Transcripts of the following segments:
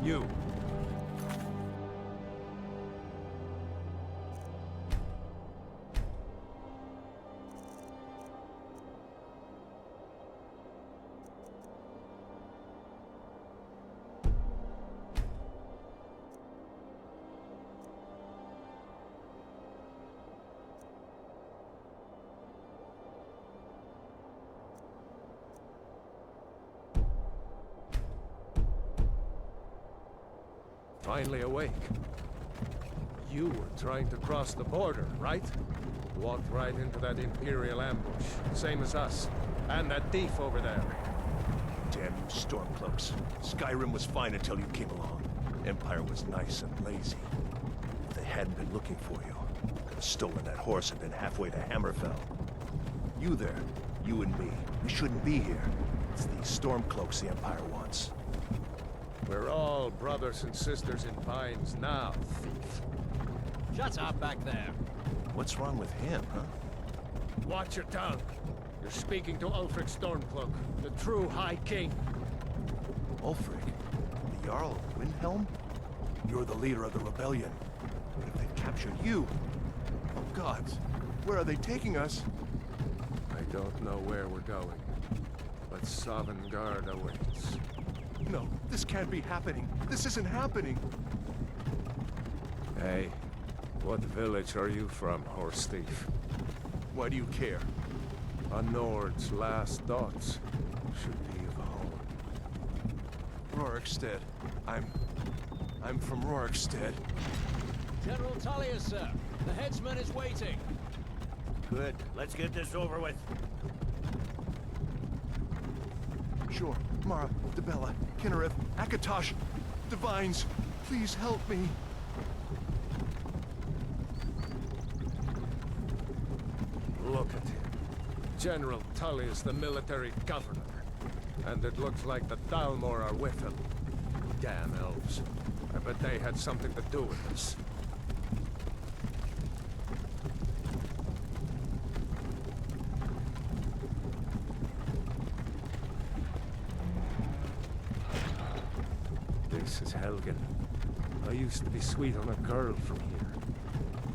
You. Finally awake. You were trying to cross the border, right? Walked right into that Imperial ambush, same as us. And that thief over there. Damn you Stormcloaks. Skyrim was fine until you came along. Empire was nice and lazy. If they hadn't been looking for you, could have stolen that horse and been halfway to Hammerfell. You there, you and me, we shouldn't be here. It's these Stormcloaks the Empire wants. We're all brothers and sisters in Pines now, thief. Shut up back there. What's wrong with him, huh? Watch your tongue. You're speaking to Ulfric Stormcloak, the true High King. Ulfric? The Jarl of Windhelm? You're the leader of the rebellion. What if they've captured you? Oh gods, where are they taking us? I don't know where we're going, but Sovngarde awaits. No, this can't be happening. This isn't happening. Hey, what village are you from, horse thief? Why do you care? A Nord's last thoughts should be of home. Rorikstead. I'm from Rorikstead. General Tullius, sir. The headsman is waiting. Good. Let's get this over with. Sure. Mara, Debella, Kinnereth, Akatosh, Divines, please help me. Look at him. General Tullius, the military governor. And it looks like the Dalmor are with him. Damn elves. I bet they had something to do with this. This is Helgen. I used to be sweet on a girl from here.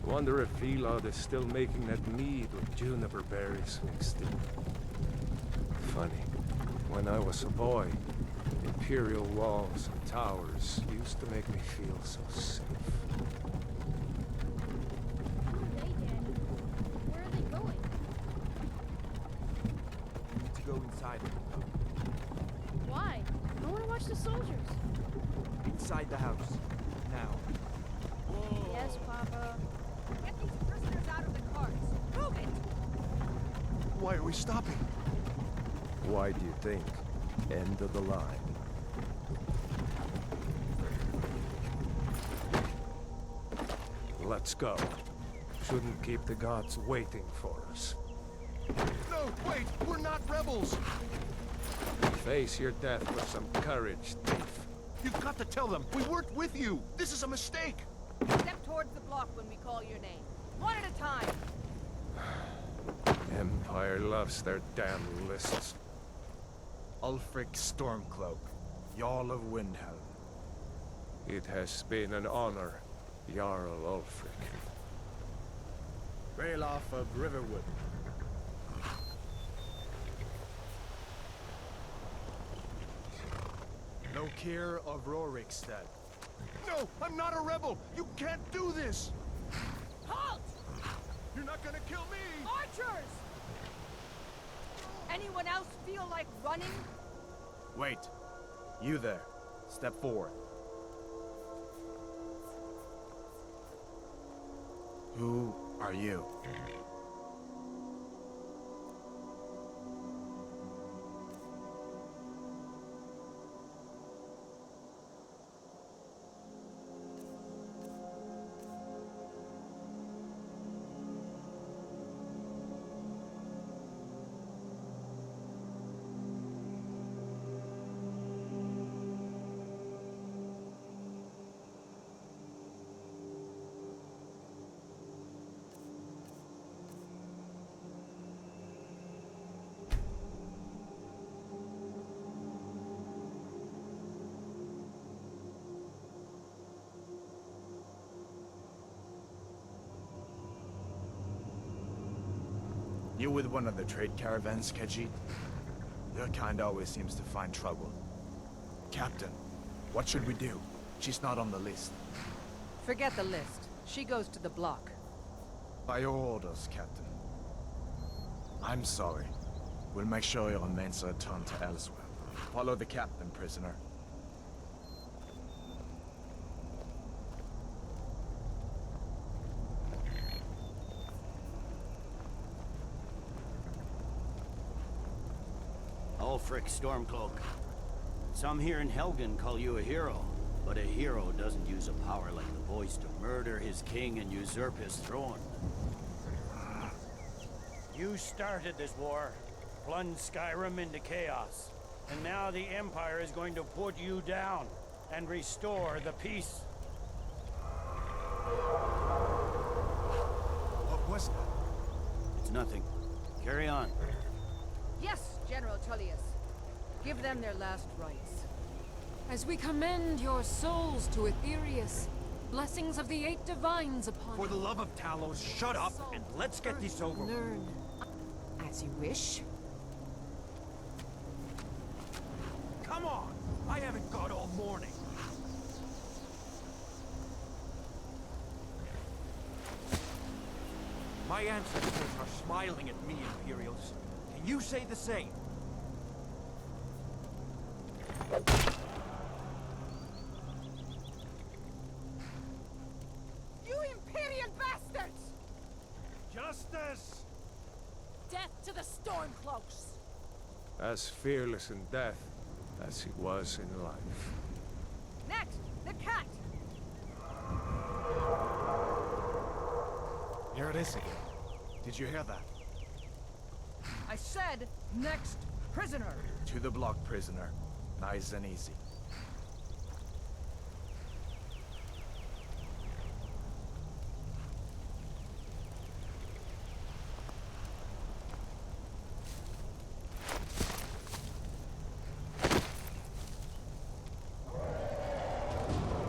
Wonder if Vilod is still making that mead with juniper berries mixed in. Funny. When I was a boy, imperial walls and towers used to make me feel so safe. Who are they, Danny? Where are they going? We need to go inside. Why? I want to watch the soldiers. Inside the house. Now. Yes, Papa. Get these prisoners out of the carts. Move it! Why are we stopping? Why do you think? End of the line. Let's go. Shouldn't keep the gods waiting for us. No, wait! We're not rebels! Face your death with some courage, thief. You've got to tell them, we weren't with you! This is a mistake! Step towards the block when we call your name. One at a time. Empire loves their damn lists. Ulfric Stormcloak, Jarl of Windhelm. It has been an honor, Jarl Ulfric. Ralof of Riverwood. Lokir of Rorikstead. No, I'm not a rebel! You can't do this! Halt! You're not gonna kill me! Archers! Anyone else feel like running? Wait. You there. Step forward. Who are you? You with one of the trade caravans, Khajiit? Your kind always seems to find trouble. Captain, what should we do? She's not on the list. Forget the list. She goes to the block. By your orders, Captain. I'm sorry. We'll make sure your remains are returned to elsewhere. Follow the captain, prisoner. Ulfric Stormcloak. Some here in Helgen call you a hero, but a hero doesn't use a power like the voice to murder his king and usurp his throne. You started this war, plunged Skyrim into chaos, and now the Empire is going to put you down and restore the peace. What was that? It's nothing. Carry on. Yes, General Tullius. Give them their last rites. As we commend your souls to Aetherius, blessings of the 8 divines upon For the you. love of Talos, shut up and let's get this over with. Learn as you wish. Come on! I haven't got all morning. My ancestors are smiling at me, Imperials. Can you say the same? You Imperial bastards! Justice! Death to the Stormcloaks! As fearless in death as he was in life. Next, the cat! Here it is again. Did you hear that? I said, next prisoner! To the block, prisoner. Nice and easy.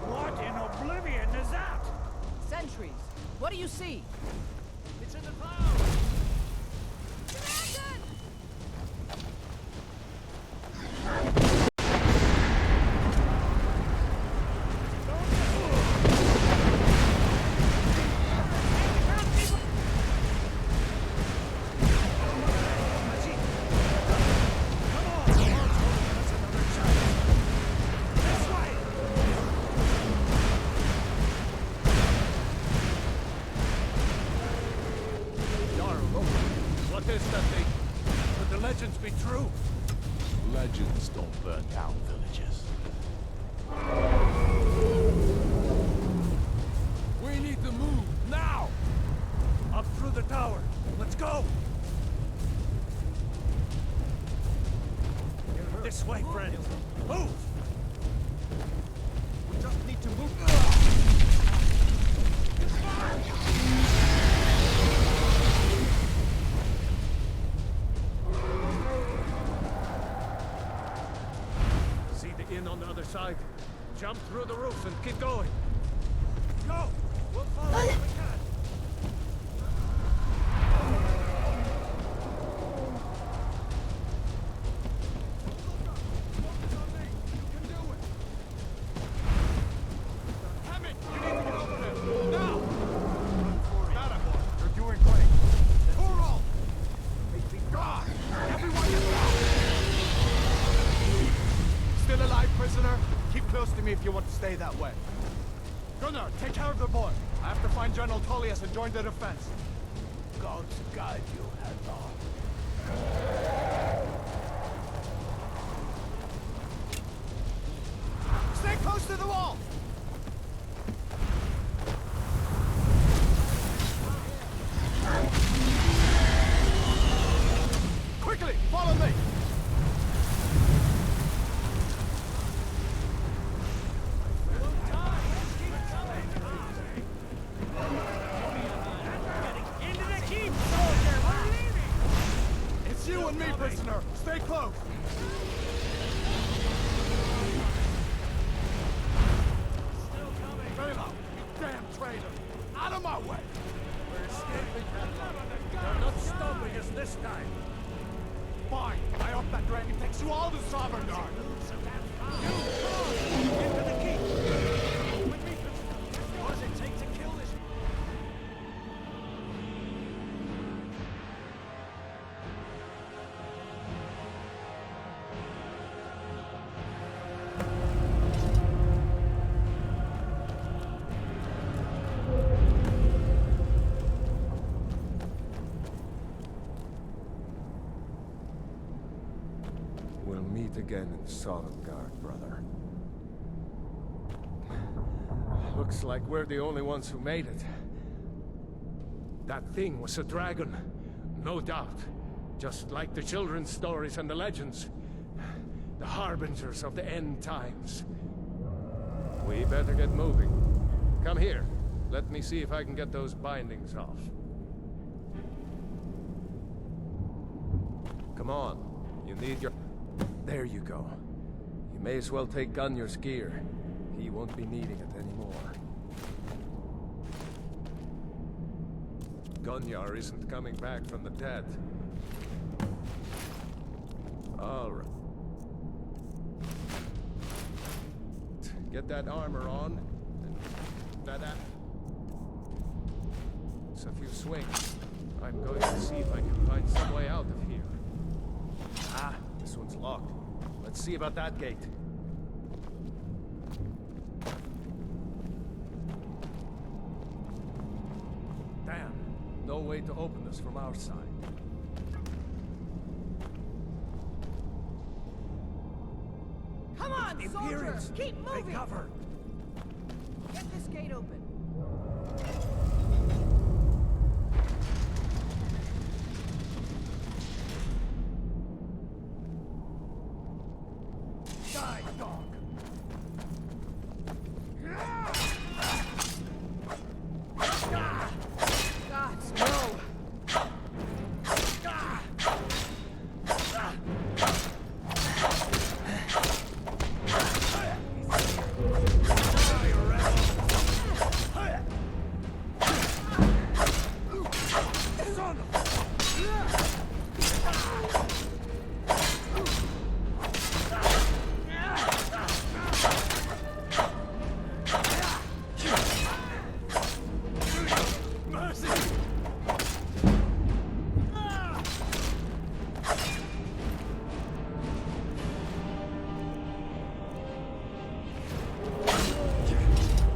What in oblivion is that? Sentries, what do you see? It's in the clouds! Dragon! What is that thing? Could the legends be true? Legends don't burn down villages. We need to move, now! Up through the tower. Let's go! This way, friend. Move! We just need to move. See the inn on the other side? Jump through the roof and keep going. Go! We'll follow if we can. Still alive, prisoner? Keep close to me if you want to stay that way. Gunnar, take care of the boy. I have to find General Tullius and join the defense. Gods guide you, Hadvar. Stay close to the wall! Quickly, follow me! Into the keep, soldier! We're leaving! It's you and me, prisoner! Stay close! Still coming. Velo, you damn traitor! Out of my way! escaping, They're not stopping us this time. Fine, I up that dragon takes you all to Sovngarde. Into the keep! With me, what does it take to kill this? We'll meet again in Sovngarde, brother. Looks like we're the only ones who made it. That thing was a dragon, no doubt. Just like the children's stories and the legends. The harbingers of the end times. We better get moving. Come here. Let me see if I can get those bindings off. Come on. You need your... There you go. You may as well take Gunnar's gear. He won't be needing it anymore. Gunnar isn't coming back from the dead. All right. Get that armor on. And that... It's a few swings. I'm going to see if I can find some way out of here. Ah, this one's locked. Let's see about that gate. Damn, no way to open this from our side. Come on, soldiers! Keep moving! Take cover! Get this gate open. Die, dog! Gods, no!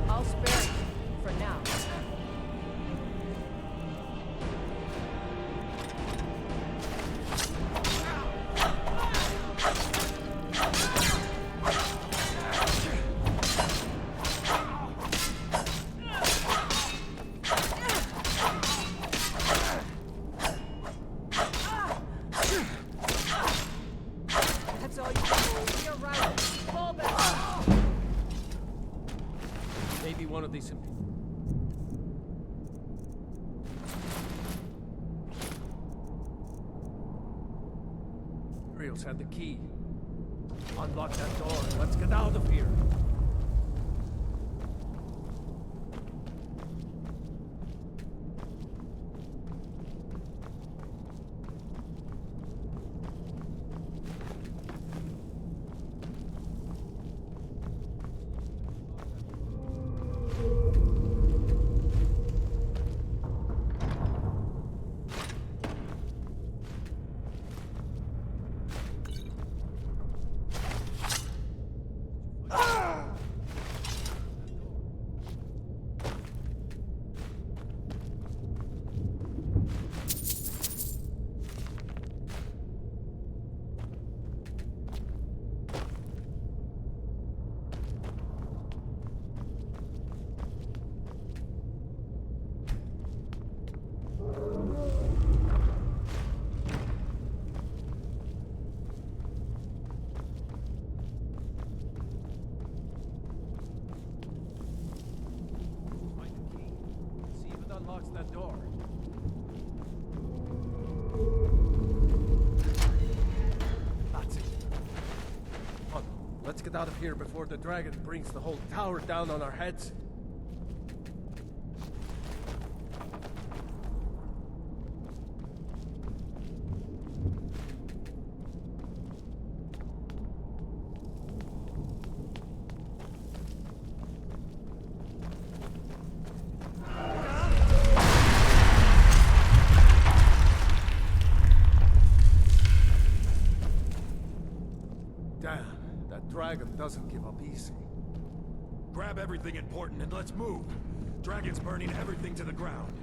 I'll spare you for now. That's all you can do. You're right. Fall back. Maybe one of these... Imperials had the key. Unlock that door. Let's get out of here. Unlocks that door. That's it. Come on, let's get out of here before the dragon brings the whole tower down on our heads. everything important and let's move. Dragon's burning everything to the ground.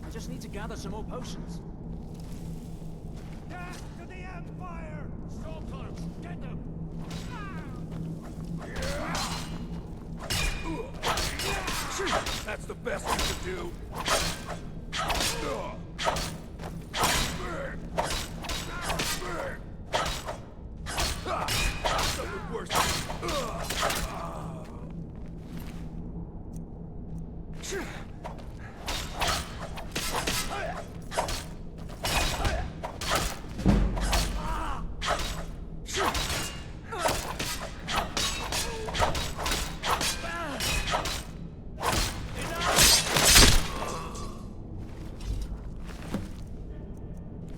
I just need to gather some more potions. Death to the Empire! Stormcloaks, get them! That's the best you can do. Something worse.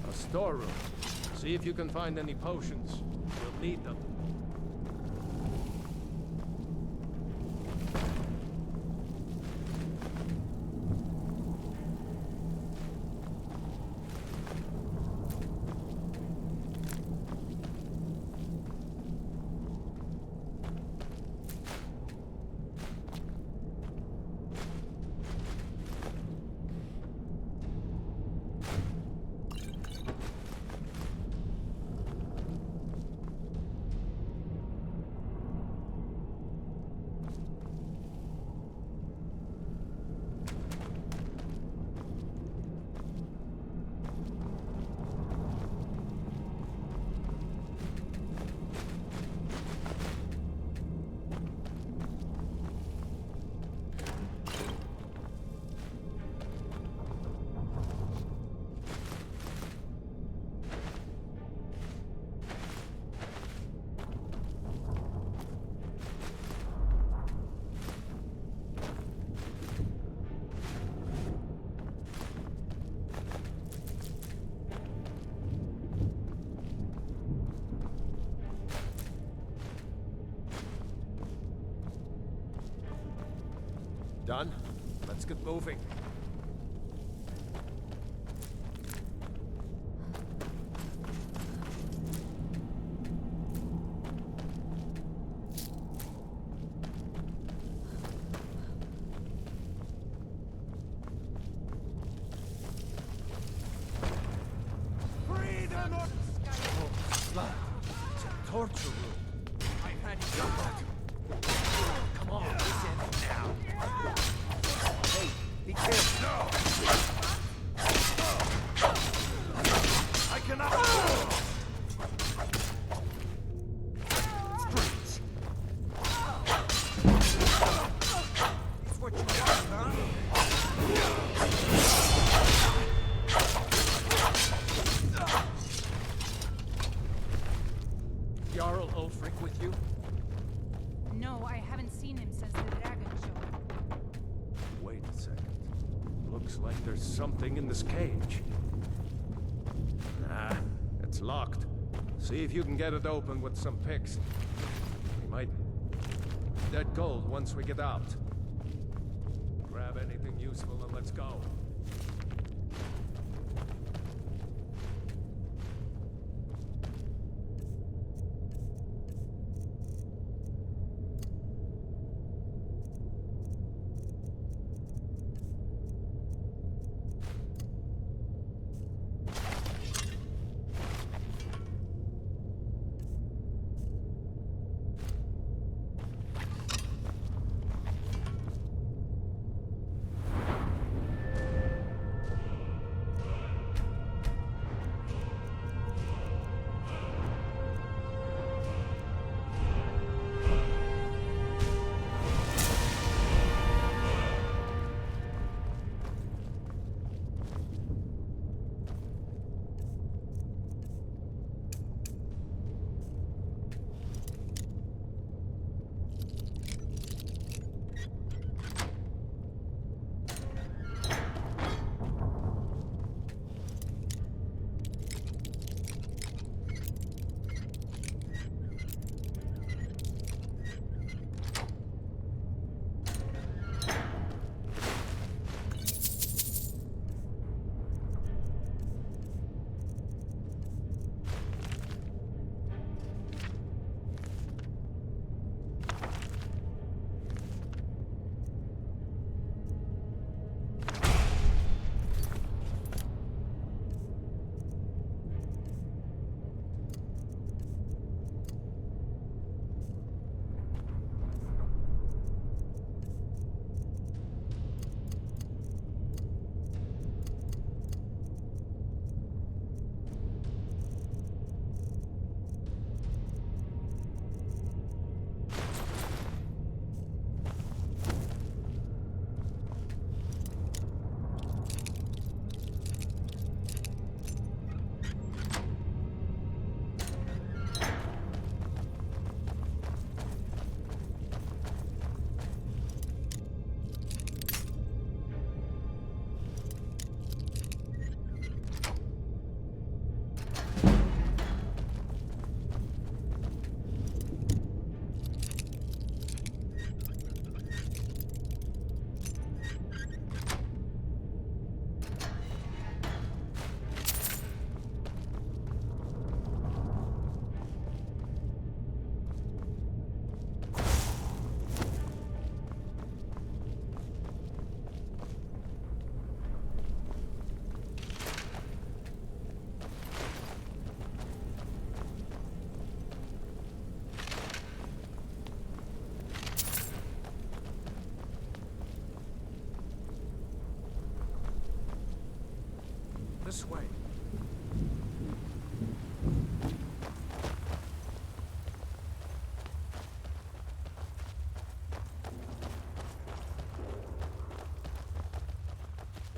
A storeroom. See if you can find any potions. We'll need them. Done? Let's get moving. Free them or... Blood. It's a torture room. I've had enough. Come on, this ends now. Hey, be careful. I cannot. Streets. It's what you want, huh? Jarl Ulfric with you? No, I haven't seen him since the dragon show. Wait a second. Looks like there's something in this cage. Nah, it's locked. See if you can get it open with some picks. We might get gold once we get out. Grab anything useful and let's go. This way.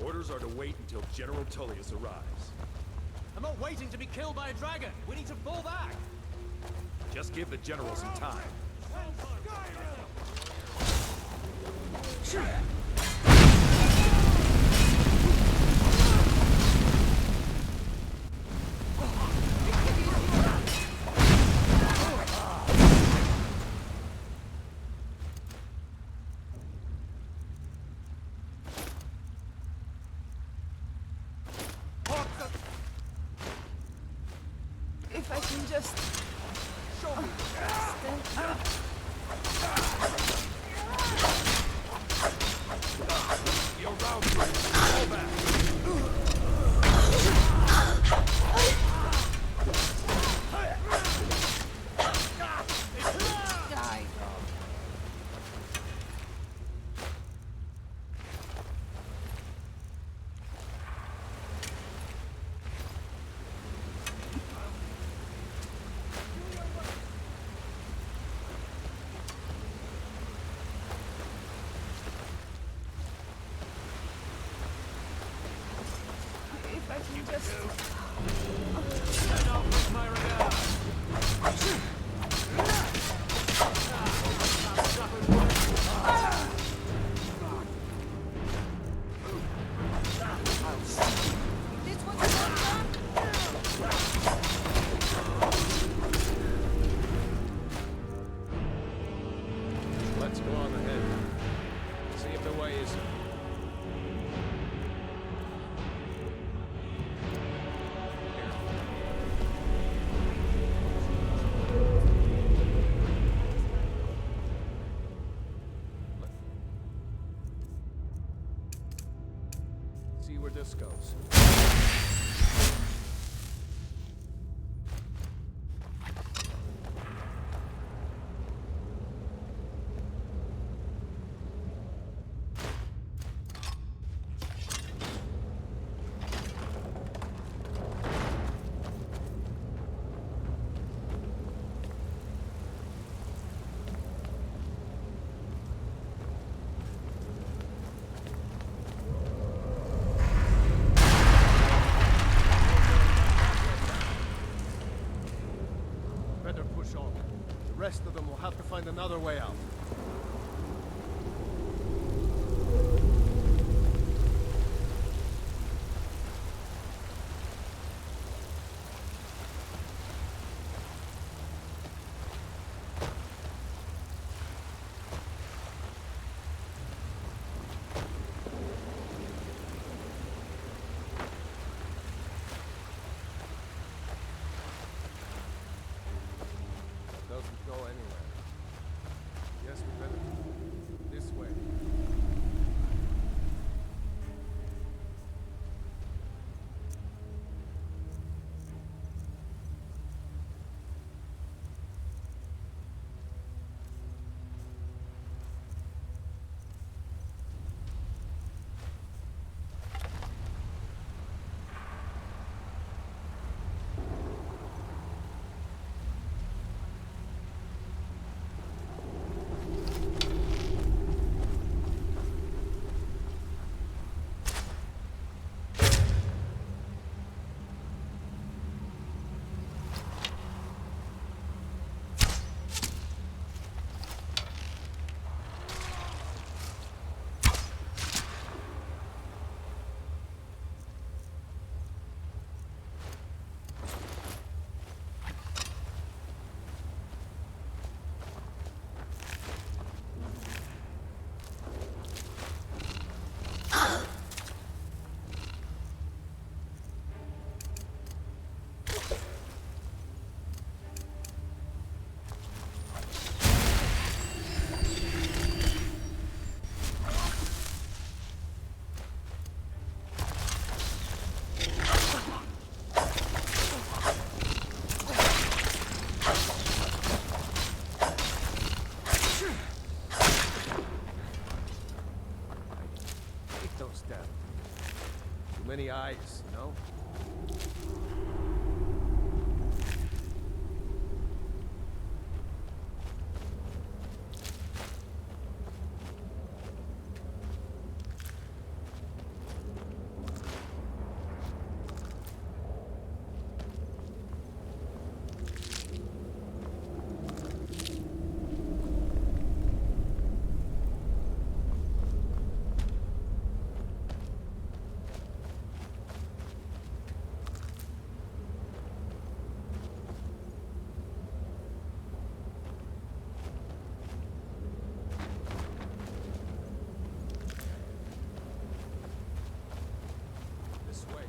Orders are to wait until General Tullius arrives. I'm not waiting to be killed by a dragon. We need to fall back. Just give the general some time. If I can just... stand up. You're round. Fall back. Die, dog. If I can just... Send off with my regard. This one's done. Let's go on ahead. See if the way is... See where this goes. Better push on. The rest of them will have to find another way out. Doesn't go anywhere. many eyes, you know? This way.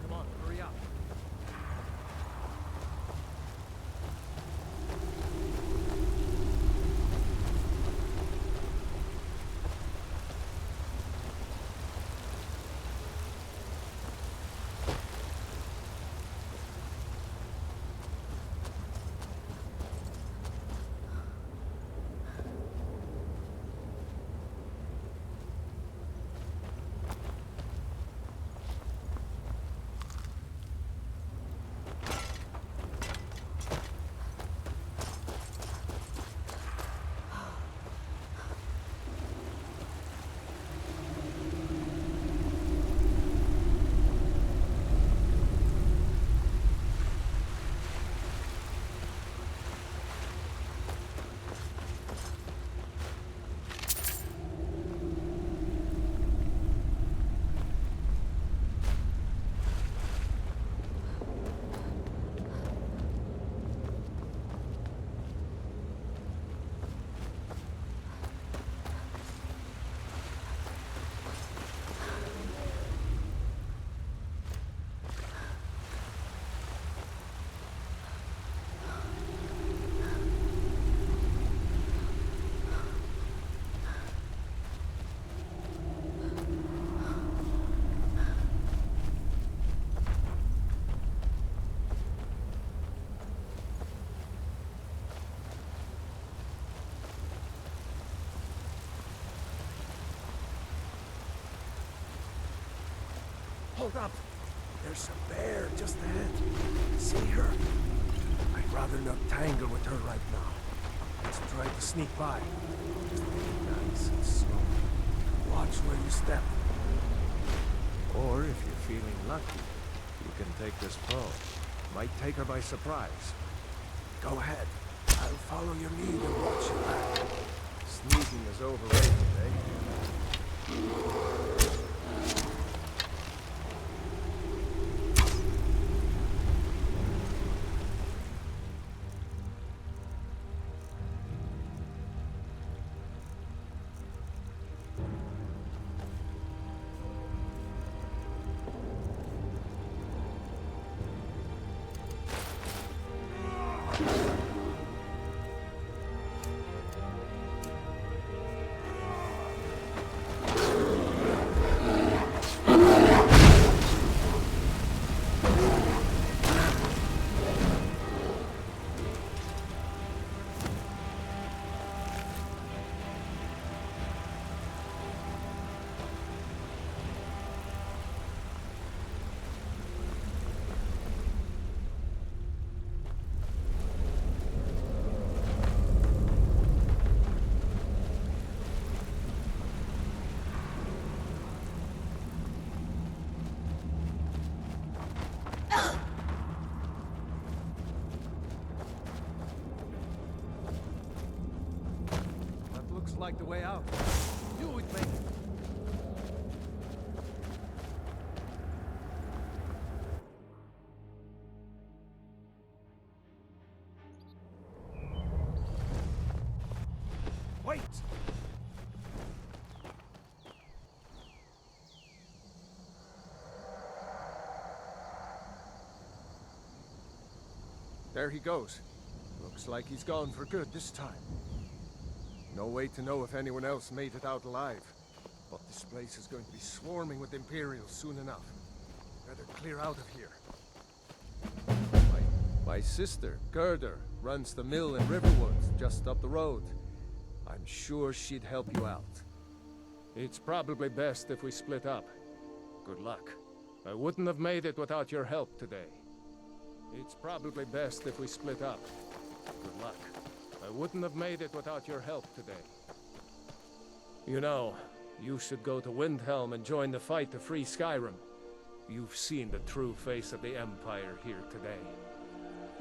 Come on, hurry up. Hold up! There's a bear just ahead. See her? I'd rather not tangle with her right now. Let's try to sneak by. Just take it nice and slow. Watch where you step. Or if you're feeling lucky, you can take this bow. Might take her by surprise. Go ahead. I'll follow your lead and watch your back. Sneaking is overrated, eh? Like the way out. You would make it. Wait! There he goes. Looks like he's gone for good this time. No way to know if anyone else made it out alive. But this place is going to be swarming with Imperials soon enough. Better clear out of here. My sister, Gerda, runs the mill in Riverwoods, just up the road. I'm sure she'd help you out. It's probably best if we split up. Good luck. I wouldn't have made it without your help today. It's probably best if we split up. Good luck. I wouldn't have made it without your help today. You know, you should go to Windhelm and join the fight to free Skyrim. You've seen the true face of the Empire here today.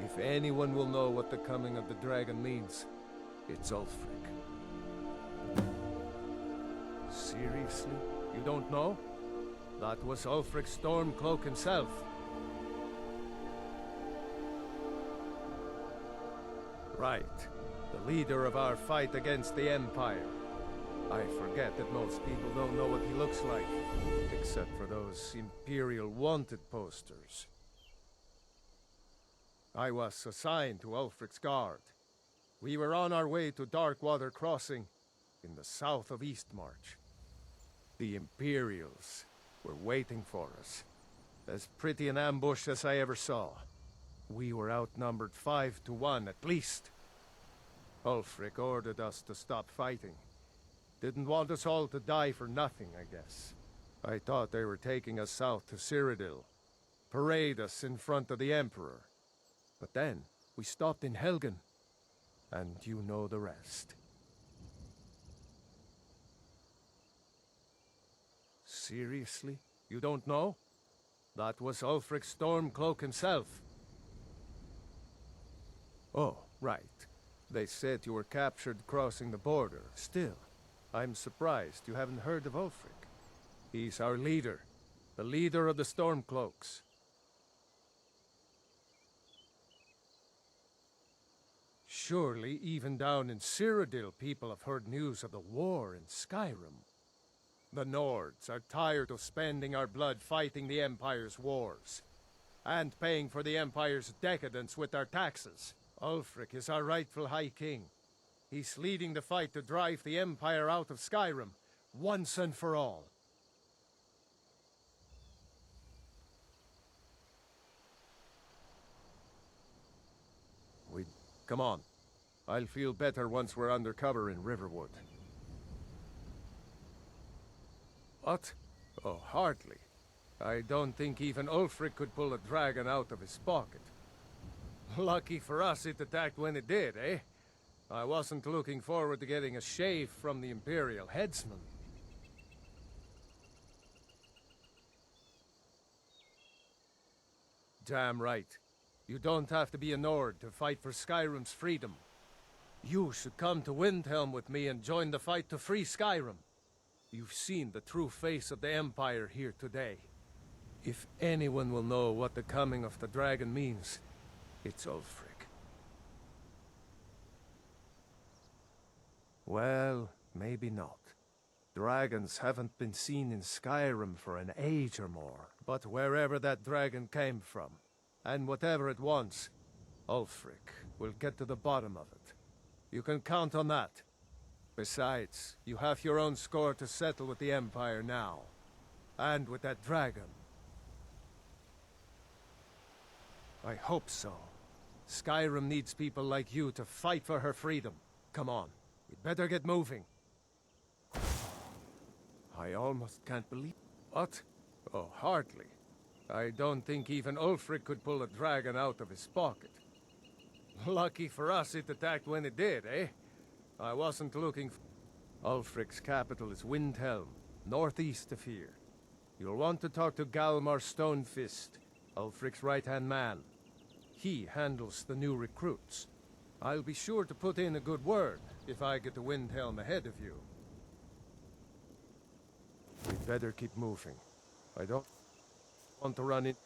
If anyone will know what the coming of the dragon means, it's Ulfric. Seriously? You don't know? That was Ulfric Stormcloak himself. Right. The leader of our fight against the Empire. I forget that most people don't know what he looks like, except for those Imperial wanted posters. I was assigned to Ulfric's guard. We were on our way to Darkwater Crossing, in the south of Eastmarch. The Imperials were waiting for us. As pretty an ambush as I ever saw. We were outnumbered 5 to 1 at least. Ulfric ordered us to stop fighting. Didn't want us all to die for nothing, I guess. I thought they were taking us south to Cyrodiil. Parade us in front of the Emperor. But then, we stopped in Helgen. And you know the rest. Seriously? You don't know? That was Ulfric Stormcloak himself. Oh, right. They said you were captured crossing the border. Still, I'm surprised you haven't heard of Ulfric. He's our leader. The leader of the Stormcloaks. Surely, even down in Cyrodiil, people have heard news of the war in Skyrim. The Nords are tired of spending our blood fighting the Empire's wars, and paying for the Empire's decadence with our taxes. Ulfric is our rightful High King. He's leading the fight to drive the Empire out of Skyrim, once and for all. Come on. I'll feel better once we're undercover in Riverwood. What? Oh, hardly. I don't think even Ulfric could pull a dragon out of his pocket. Lucky for us it attacked when it did, eh? I wasn't looking forward to getting a shave from the Imperial headsman. Damn right. You don't have to be a Nord to fight for Skyrim's freedom. You should come to Windhelm with me and join the fight to free Skyrim. You've seen the true face of the Empire here today. If anyone will know what the coming of the dragon means, it's Ulfric. Well, maybe not. Dragons haven't been seen in Skyrim for an age or more. But wherever that dragon came from, and whatever it wants, Ulfric will get to the bottom of it. You can count on that. Besides, you have your own score to settle with the Empire now. And with that dragon. I hope so. Skyrim needs people like you to fight for her freedom. Come on, we'd better get moving. I almost can't believe... What? Oh, hardly. I don't think even Ulfric could pull a dragon out of his pocket. Lucky for us it attacked when it did, eh? I wasn't looking for... Ulfric's capital is Windhelm, northeast of here. You'll want to talk to Galmar Stonefist, Ulfric's right-hand man. He handles the new recruits. I'll be sure to put in a good word if I get to Windhelm ahead of you. We'd better keep moving. I don't want to run in...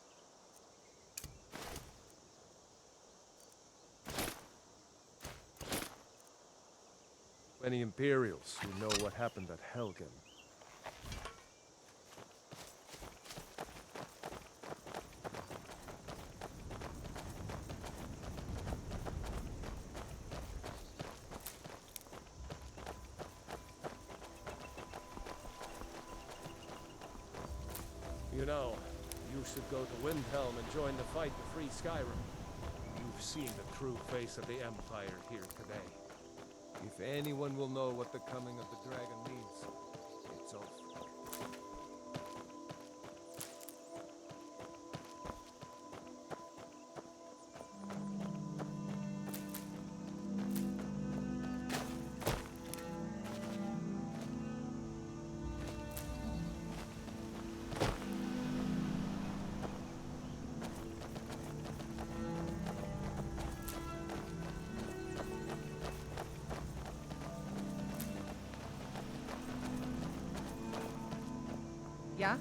Many Imperials who know what happened at Helgen. You know, you should go to Windhelm and join the fight to free Skyrim. You've seen the true face of the Empire here today. If If anyone will know what the coming of the dragon means, it's Ulfric. Yeah?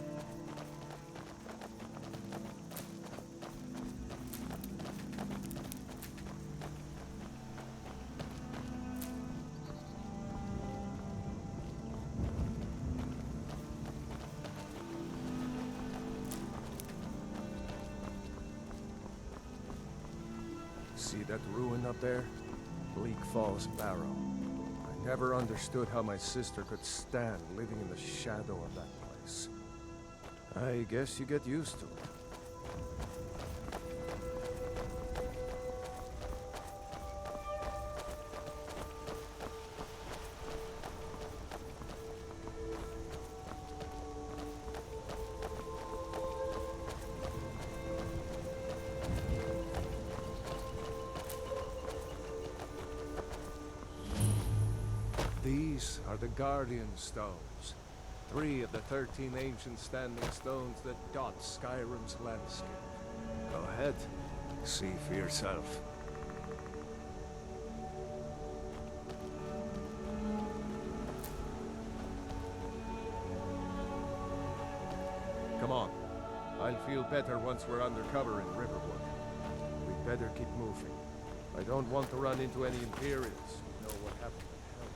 See that ruin up there? Bleak Falls Barrow. I never understood how my sister could stand living in the shadow of that place. I guess you get used to it. These are the Guardian Stones. 3 of the 13 ancient standing stones that dot Skyrim's landscape. Go ahead. See for yourself. Come on. I'll feel better once we're undercover in Riverwood. We'd better keep moving. I don't want to run into any Imperials. You know what happened in Hell.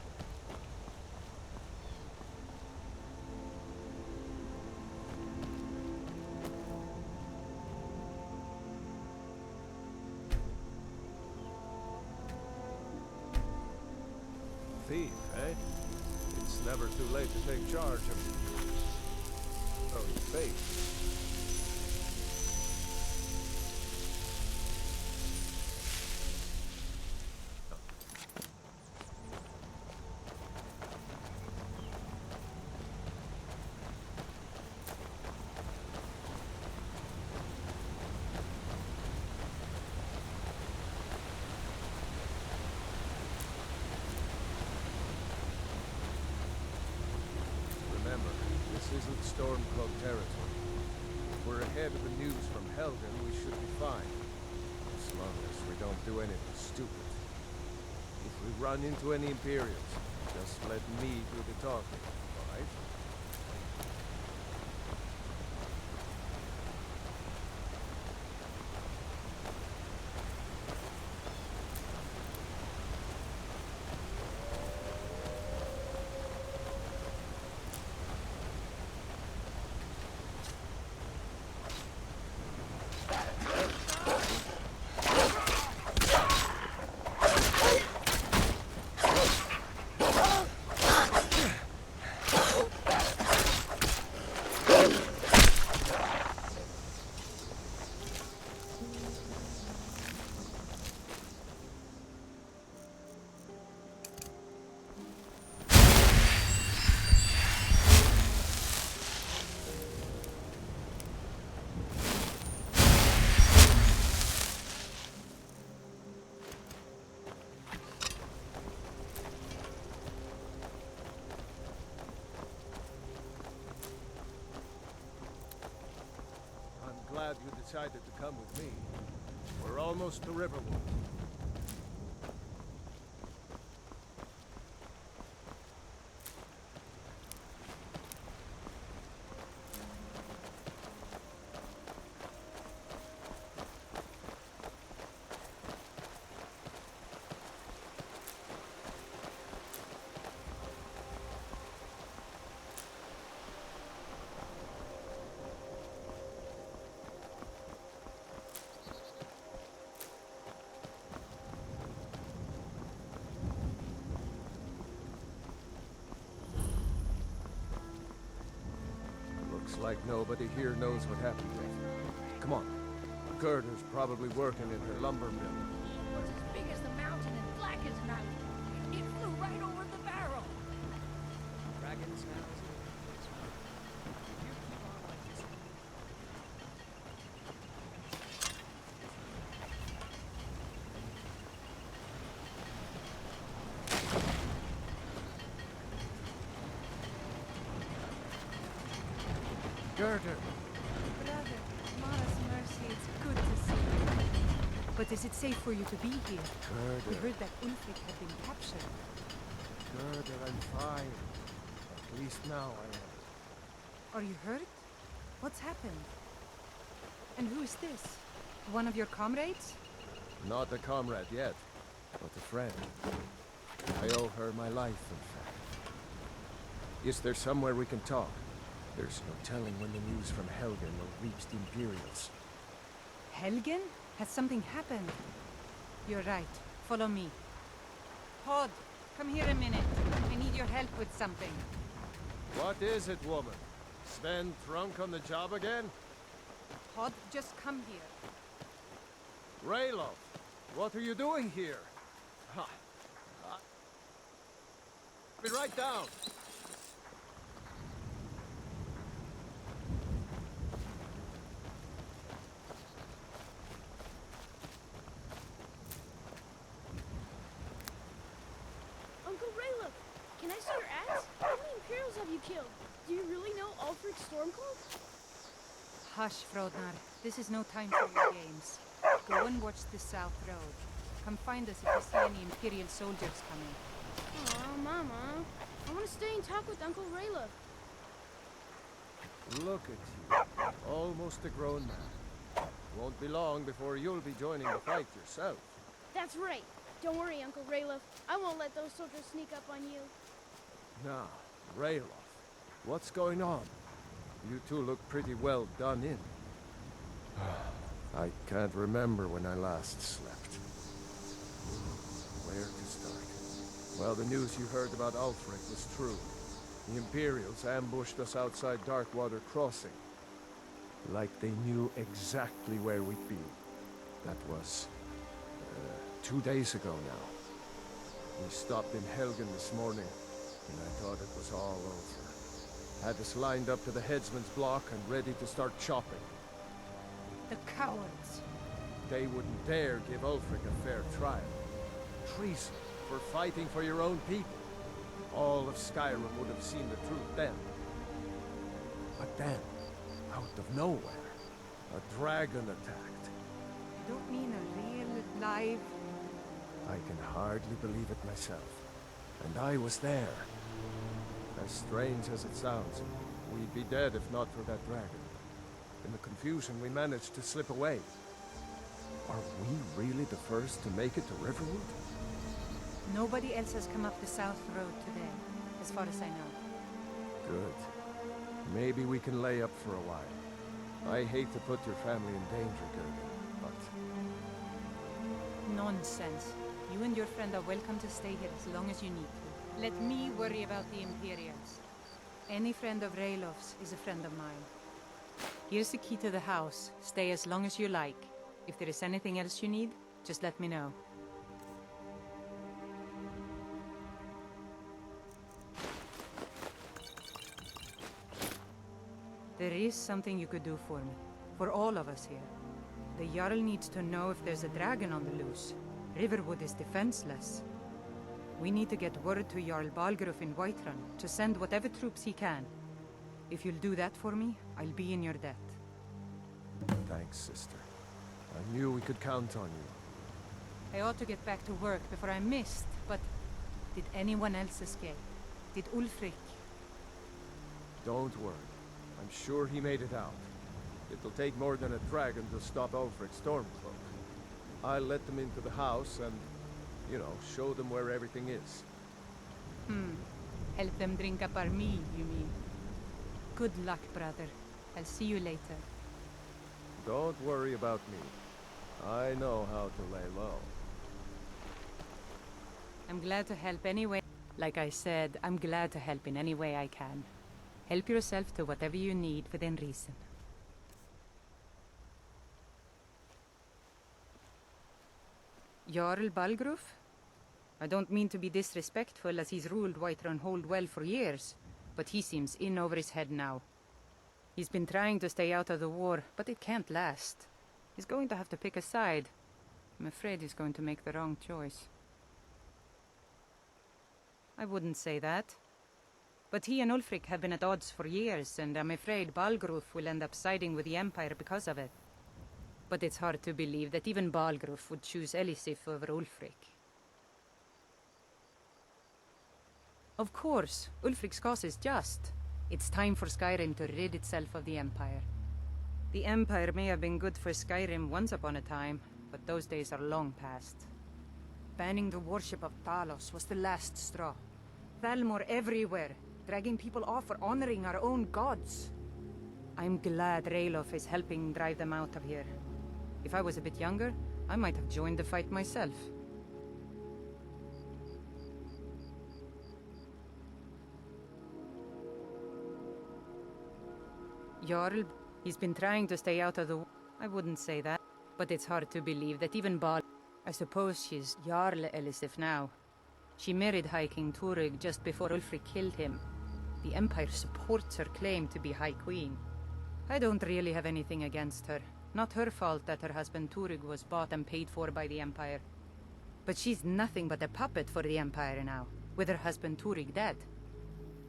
Thief, eh? It's never too late to take charge of fate. Remember, this isn't Stormcloak territory. If we're ahead of the news from Helgen, we should be fine. As long as we don't do anything stupid. If we run into any Imperials, just let me do the talking, alright? Glad you decided to come with me. We're almost to Riverwood. Looks like nobody here knows what happened yet. Come on. Gerda's probably working in her lumber mill. It was as big as the mountain and black as night. It flew right Gerda! Brother, Mara's mercy, it's good to see you. But is it safe for you to be here? We Gerda! heard that Ulfric had been captured. Gerda, I'm fine. At least now I am. Are you hurt? What's happened? And who is this? One of your comrades? Not a comrade yet, but a friend. I owe her my life, in fact. Is there somewhere we can talk? There's no telling when the news from Helgen will reach the Imperials. Helgen? Has something happened? You're right. Follow me. Pod, come here a minute. I need your help with something. What is it, woman? Sven drunk on the job again? Pod, just come here. Raylo, what are you doing here? Ha! Be right down! Uncle Raylo, can I see your axe? How many Imperials have you killed? Do you really know Ulfric Stormcloak? Hush, Frodnar. This is no time for your games. Go and watch the South Road. Come find us if you see any Imperial soldiers coming. Aw, Mama. I want to stay and talk with Uncle Raylo. Look at you, almost a grown man. Won't be long before you'll be joining the fight yourself. That's right. Don't worry, Uncle Raylo. I won't let those soldiers sneak up on you. Now, Rayloff, what's going on? You two look pretty well done in. I can't remember when I last slept. Where to start? Well, the news you heard about Ulfric was true. The Imperials ambushed us outside Darkwater Crossing. Like they knew exactly where we'd be. That was 2 days ago now. We stopped in Helgen this morning, and I thought it was all over. Had us lined up to the headsman's block and ready to start chopping. The cowards. They wouldn't dare give Ulfric a fair trial. Treason for fighting for your own people. All of Skyrim would have seen the truth then. But then, out of nowhere, a dragon attacked. You don't mean a real, live... I can hardly believe it myself. And I was there. As strange as it sounds, we'd be dead if not for that dragon. In the confusion, we managed to slip away. Are we really the first to make it to Riverwood? Nobody else has come up the South Road today, as far as I know. Good. Maybe we can lay up for a while. I hate to put your family in danger, Gerda, but... Nonsense. You and your friend are welcome to stay here as long as you need to. Let me worry about the Imperials. Any friend of Raylof's is a friend of mine. Here's the key to the house. Stay as long as you like. If there is anything else you need, just let me know. There is something you could do for me. For all of us here. The Jarl needs to know if there's a dragon on the loose. Riverwood is defenseless. We need to get word to Jarl Balgruuf in Whiterun to send whatever troops he can. If you'll do that for me, I'll be in your debt. Thanks, sister. I knew we could count on you. I ought to get back to work before I missed, but... Did anyone else escape? Did Ulfric? Don't worry. I'm sure he made it out. It'll take more than a dragon to stop Ulfric Stormcloak. I'll let them into the house and, you know, show them where everything is. Help them drink up our mead, you mean? Good luck, brother. I'll see you later. Don't worry about me. I know how to lay low. I'm glad to help anyway. Like I said, I'm glad to help in any way I can. Help yourself to whatever you need within reason. Jarl Balgruuf? I don't mean to be disrespectful as he's ruled Whiterun Hold well for years, but he seems in over his head now. He's been trying to stay out of the war, but it can't last. He's going to have to pick a side. I'm afraid he's going to make the wrong choice. I wouldn't say that. But he and Ulfric have been at odds for years, and I'm afraid Balgruf will end up siding with the Empire because of it. But it's hard to believe that even Balgruf would choose Elisif over Ulfric. Of course, Ulfric's cause is just. It's time for Skyrim to rid itself of the Empire. The Empire may have been good for Skyrim once upon a time, but those days are long past. Banning the worship of Talos was the last straw. Thalmor everywhere, dragging people off for honoring our own gods. I'm glad Ralof is helping drive them out of here. If I was a bit younger, I might have joined the fight myself. Jarl, he's been trying to stay out of the... I wouldn't say that, but it's hard to believe that even Bal... I suppose she's Jarl Elisif now. She married High King Turig just before Ulfric killed him. The Empire supports her claim to be High Queen. I don't really have anything against her. Not her fault that her husband Turig was bought and paid for by the Empire. But she's nothing but a puppet for the Empire now, with her husband Turig dead.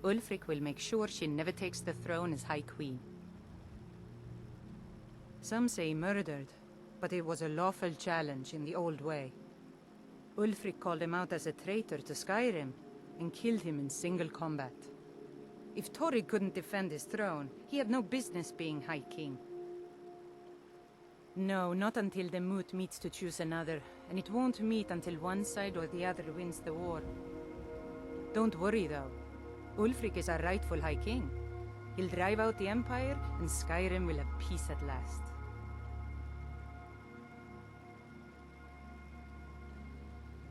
Ulfric will make sure she never takes the throne as High Queen. Some say murdered, but it was a lawful challenge in the old way. Ulfric called him out as a traitor to Skyrim, and killed him in single combat. If Turig couldn't defend his throne, he had no business being High King. No, not until the moot meets to choose another, and it won't meet until one side or the other wins the war. Don't worry though. Ulfric is our rightful High King. He'll drive out the Empire, and Skyrim will have peace at last.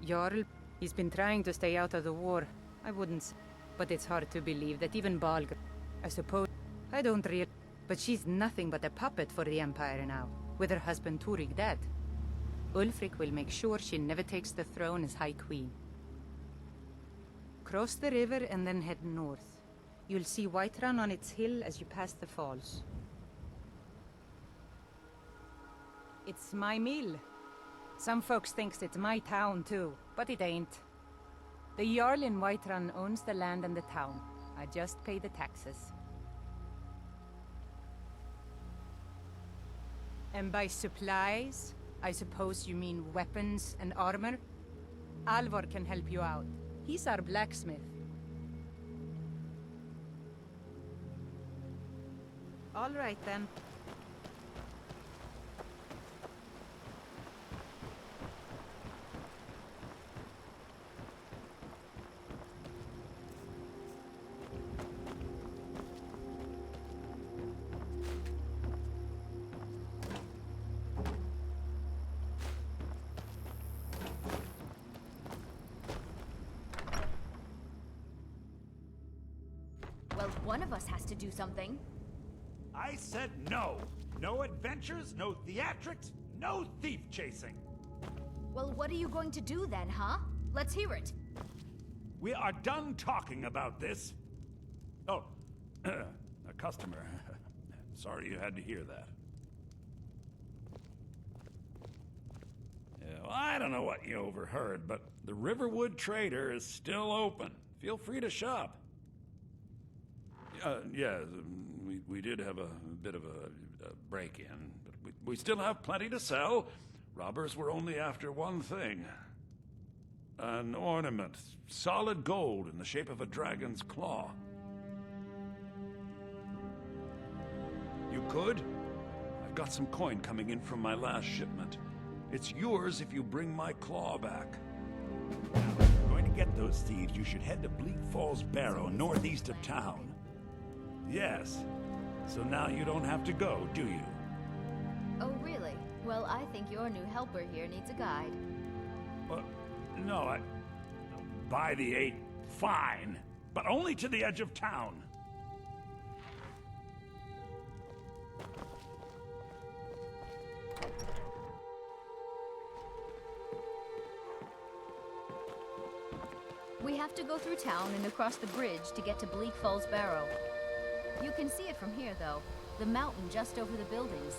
Jarl, he's been trying to stay out of the war. I wouldn't say, but it's hard to believe that even Balgr... I suppose... I don't really... But she's nothing but a puppet for the Empire now, with her husband Turig dead. Ulfric will make sure she never takes the throne as High Queen. Cross the river and then head north. You'll see Whiterun on its hill as you pass the falls. It's my mill. Some folks thinks it's my town too, but it ain't. The Jarl in Whiterun owns the land and the town. I just pay the taxes. And by supplies, I suppose you mean weapons and armor? Alvor can help you out. He's our blacksmith. All right then. Well, one of us has to do something. I said no. No adventures, no theatrics, no thief chasing. Well, what are you going to do then, huh? Let's hear it. We are done talking about this. Oh, a customer. Sorry you had to hear that. Yeah, well, I don't know what you overheard, but the Riverwood Trader is still open. Feel free to shop. Yeah, we did have a bit of a break-in, but we still have plenty to sell. Robbers were only after one thing. An ornament, solid gold in the shape of a dragon's claw. You could? I've got some coin coming in from my last shipment. It's yours if you bring my claw back. Now, if you're going to get those thieves, you should head to Bleak Falls Barrow, northeast of town. Yes. So now you don't have to go, do you? Oh, really? Well, I think your new helper here needs a guide. No, by the 8, fine. But only to the edge of town. We have to go through town and across the bridge to get to Bleak Falls Barrow. You can see it from here, though. The mountain just over the buildings.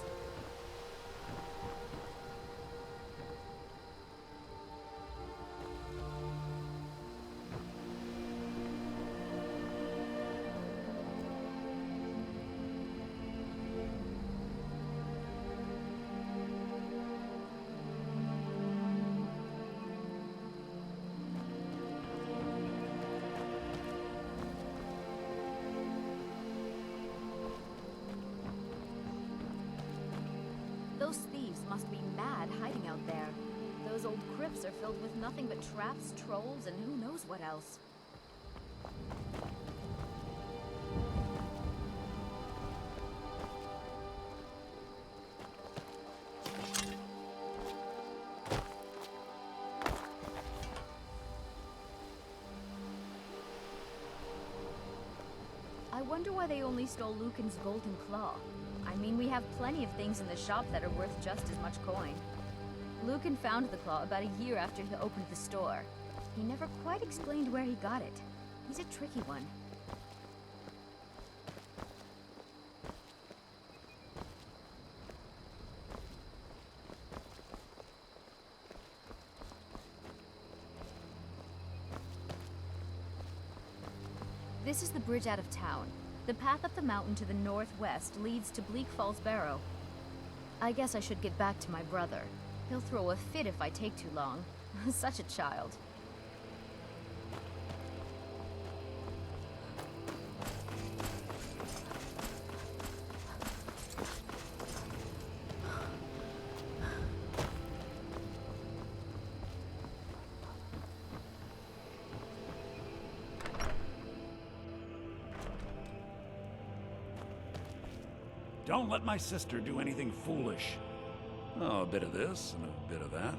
Those thieves must be mad hiding out there. Those old crypts are filled with nothing but traps, trolls, and who knows what else. I wonder why they only stole Lucan's golden claw. I mean, we have plenty of things in the shop that are worth just as much coin. Lucan found the claw about a year after he opened the store. He never quite explained where he got it. He's a tricky one. This is the bridge out of town. The path up the mountain to the northwest leads to Bleak Falls Barrow. I guess I should get back to my brother. He'll throw a fit if I take too long. Such a child. Don't let my sister do anything foolish. Oh, a bit of this and a bit of that.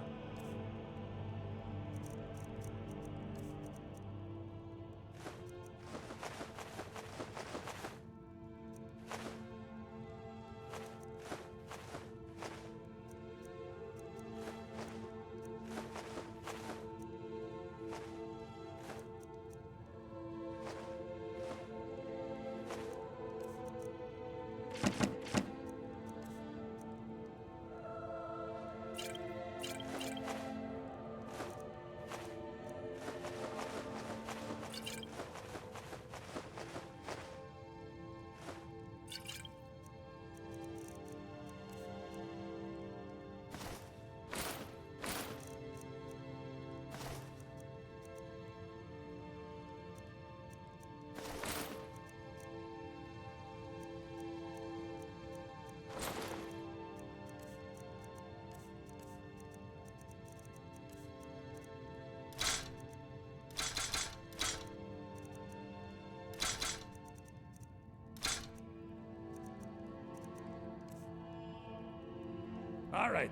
All right.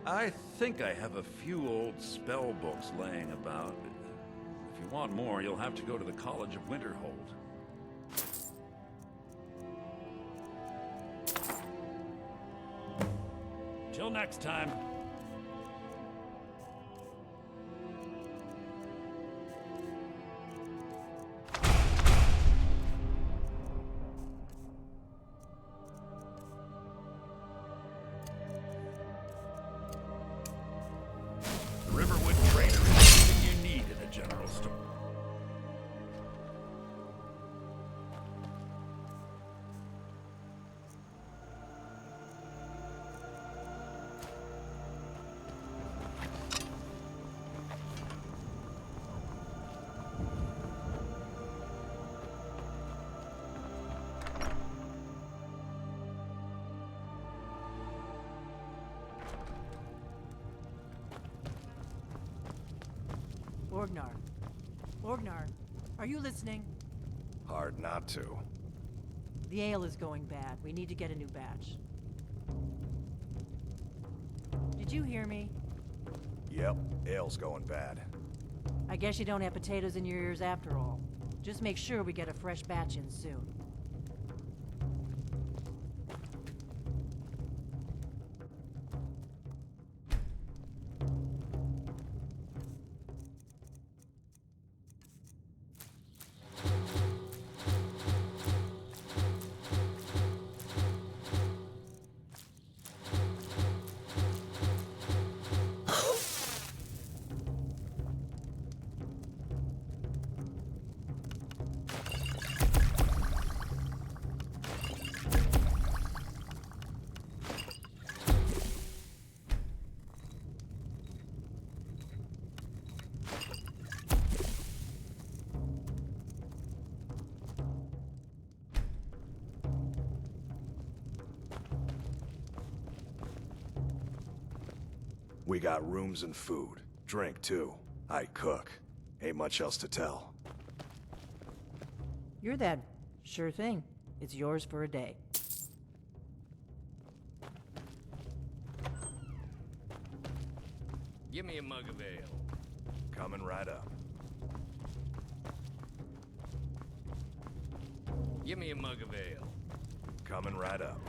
I think I have a few old spell books laying about. If you want more, you'll have to go to the College of Winterhold. Till next time. Orgnar. Orgnar, are you listening? Hard not to. The ale is going bad. We need to get a new batch. Did you hear me? Yep, ale's going bad. I guess you don't have potatoes in your ears after all. Just make sure we get a fresh batch in soon. We got rooms and food. Drink, too. I cook. Ain't much else to tell. You're that. Sure thing. It's yours for a day. Give me a mug of ale. Coming right up. Give me a mug of ale. Coming right up.